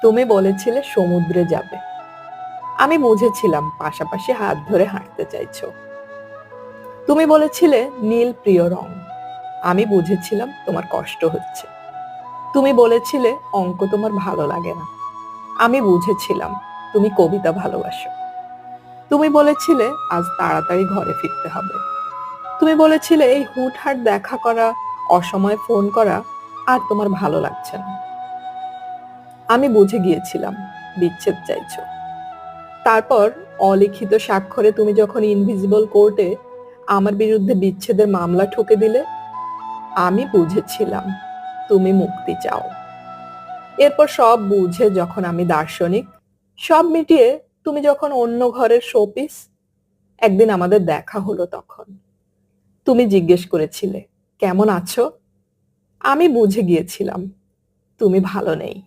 তুমি বলেছিলে সমুদ্রে যাবে। আমি বুঝেছিলাম পাশাপাশি হাত ধরে হাঁটতে চাইছো। তুমি বলেছিলে নীল প্রিয় রং। আমি বুঝেছিলাম তোমার কষ্ট হচ্ছে। তুমি বলেছিলে অঙ্ক তোমার ভালো লাগে না। আমি বুঝেছিলাম তুমি কবিতা ভালোবাসো। তুমি বলেছিলে আজ তাড়াতাড়ি ঘরে ফিরতে হবে। তুমি বলেছিলে এই হুটহাট দেখা করা, অসময়ে ফোন করা আর তোমার ভালো লাগছে না। আমি বুঝে গিয়েছিলাম বিচ্ছেদ চাইছো। তারপর অলিখিত স্বাক্ষরে তুমি যখন ইনভিজিবল কোর্টে আমার বিরুদ্ধে বিচ্ছেদের মামলা ঠুকে দিলে, আমি বুঝেছিলাম তুমি মুক্তি চাও। এরপর সব বুঝে যখন আমি দার্শনিক, সব মিটিয়ে তুমি যখন অন্য ঘরের শোপিস, একদিন আমাদের দেখা হলো তখন। তুমি জিজ্ঞেস করেছিলে কেমন আছো। আমি বুঝে গিয়েছিলাম তুমি ভালো নেই।